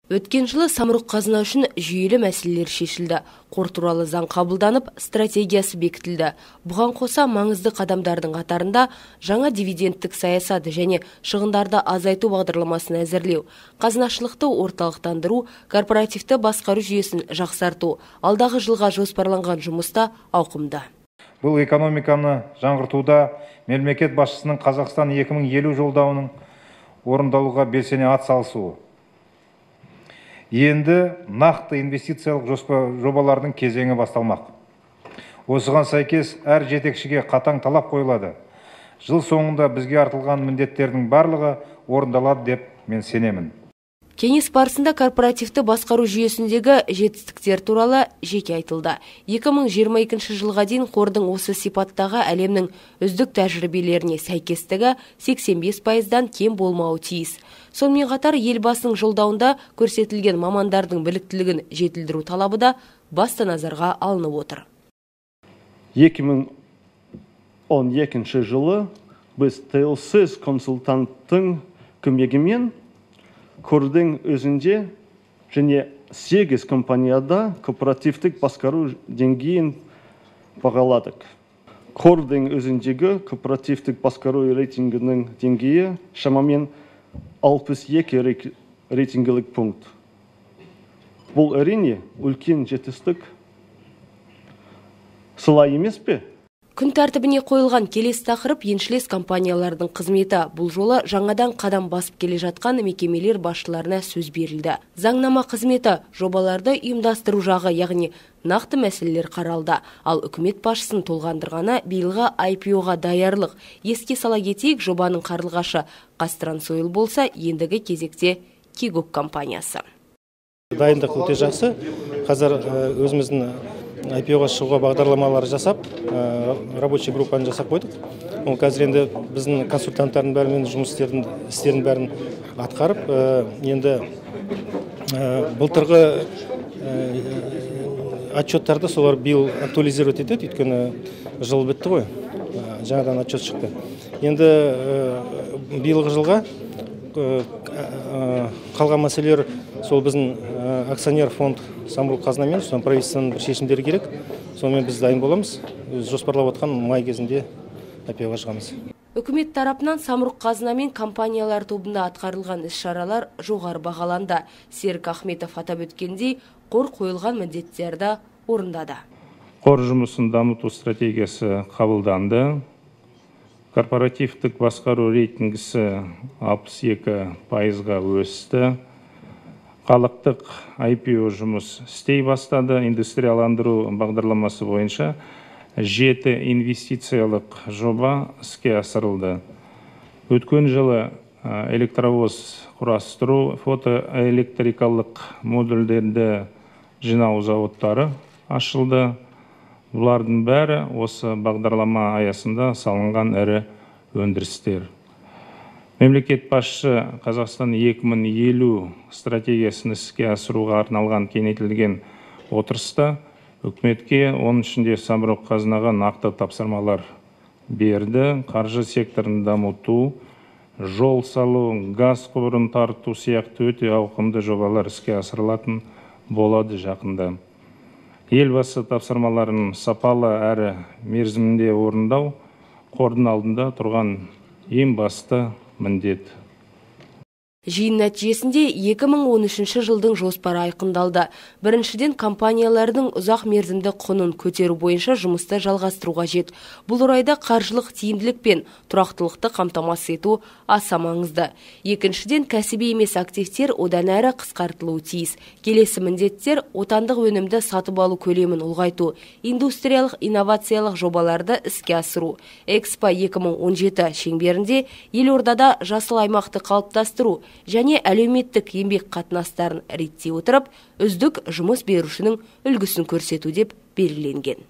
Өткен жылы самұрық қазына үшін жүйелі мәселелер шешілді. Қор туралы заң қабылданып, стратегиясы бекітілді. Бұған қоса маңызды қадамдардың қатарында жаңа дивидендтік саясат және шығындарды азайту бағдарламасын әзірлеу, қазынашылықты орталықтандыру, корпоративті басқару жүйесін жақсарту, алдағы жылға жоспарланған жұмыста ауқымды. Бұл экономиканы жаңғыртуда мемлекет басшысының Қазақстан 2050 жолдауының орындалуға белсене атсалысуы. Енді нақты инвестициялық жобалардың кезеңі басталмақ. Осыған сәйкес әр жетекшіге қатаң талап қойылады. Жыл соңында бізге артылған міндеттердің барлығы орындалады деп мен сенемін. Кеңес барысында корпоративті басқару жүйесіндегі жетістіктер туралы жеке айтылды. 2022 жылға дейін қордың осы сипаттағы әлемнің үздік тәжірибелеріне сәйкестігі 85%-дан кем болмауы тиіс. Сонымен қатар елбасының жолдауында көрсетілген мамандардың біліктілігін жетілдіру талабы да басты назарға алынып отыр. 2012 жылы біз тәуелсіз консультанттың көмегімен қордың өзінде және 8 компанияда корпоративтік басқару деңгейін бағаладық. Қордың өзіндегі корпоративтік басқару рейтингінің деңгейі шамамен 62 рейтингілік пункт. Бұл әрине үлкен жетістік. Солай емес пе? Күн тәртібіне қойылған келесі тақырып еншілес компаниялардың қызметі. Бұл жолы жаңадан қадам басып келе жатқан мекемелер басшыларына сөз берілді. Заңнама қызметі, жобаларды ұйымдастыру жағы, яғни нақты мәселелер қаралды. Ал үкімет басшысын толғандырғаны биылғы IPO-ға даярлық. Еске сала кетейік, жобаның қарлығашы Қазтрансойл болса, ендігі кезекте Кигок компаниясы. Дайындық өте жақсы. Қазір өзіміздің IPO-ға шығуға бағдарламалар жасап, рабочий группаны жасап қойдық. Ол қазір енді біздің консультанттардың бәрімен жұмыс істерін бәрін атқарып, енді былтырғы отчеттарды солар биыл актуализировать етеді, өйткені жыл бітті ғой, жаңадан отчет шықты. Енді биылғы жылға қалған мәселелер сол біздің акционер фонд самұрық қазынамен, соның правительствоның бір шешімдері керек. Сонымен біз дайын боламыз. Жоспарлап отқан май кезінде IPO-ға шығамыз. Үкімет тарапынан самұрық қазынамен компаниялар тобында атқарылған іс-шаралар жоғары бағаланды. Серік Ахметов атап өткендей, қор қойылған міндеттерді орындады. Қор жұмысын дамыту стратегиясы қабылданды. Корпоративтік басқару рейтингісі 62%-ға өсті. Халықтық IPO жұмыс істей бастады. Индустрияландыру бағдарламасы бойынша 7 инвестициялық жоба іске асырылды. Өткен жылы электровоз құрастыру, фотоэлектрикалық модульдерді жинау зауыттары ашылды. Бұлардың бәрі осы бағдарлама аясында салынған ірі өндірістер. Мемлекет басшысы Қазақстан 2050 стратегиясын іске асыруға арналған кеңейтілген отырыста үкіметке, оның ішінде самұрық қазынаға нақты тапсырмалар берді. Қаржы секторын дамыту, жол салу, газ құбырын тарту сияқты өте ауқымды жобалар іске асырылатын болады жақында. Елбасы тапсырмаларын сапалы әрі мерзімінде орындау қордың алдында тұрған ең басты міндет. Жиын нәтижесінде 2013 жылдың жоспары айқындалды. Біріншіден, компаниялардың ұзақ мерзімді құнын көтеру бойынша жұмысты жалғастыруға жет. Бұл орайда қаржылық тиімділік пен тұрақтылықты қамтамасыз ету аса маңызды. Екіншіден, кәсіби емес активтер одан әрі қысқартылуы тиіс. Келесі міндеттер отандық өнімді сатып алу көлемін ұлғайту, индустриялық инновациялық жобаларды іске асыру. Экспо 2017 шеңберінде елордада жасыл аймақты қалыптастыру және әлеуметтік еңбек қатынастарын реттей отырып, үздік жұмыс берушінің үлгісін көрсету деп белгіленген.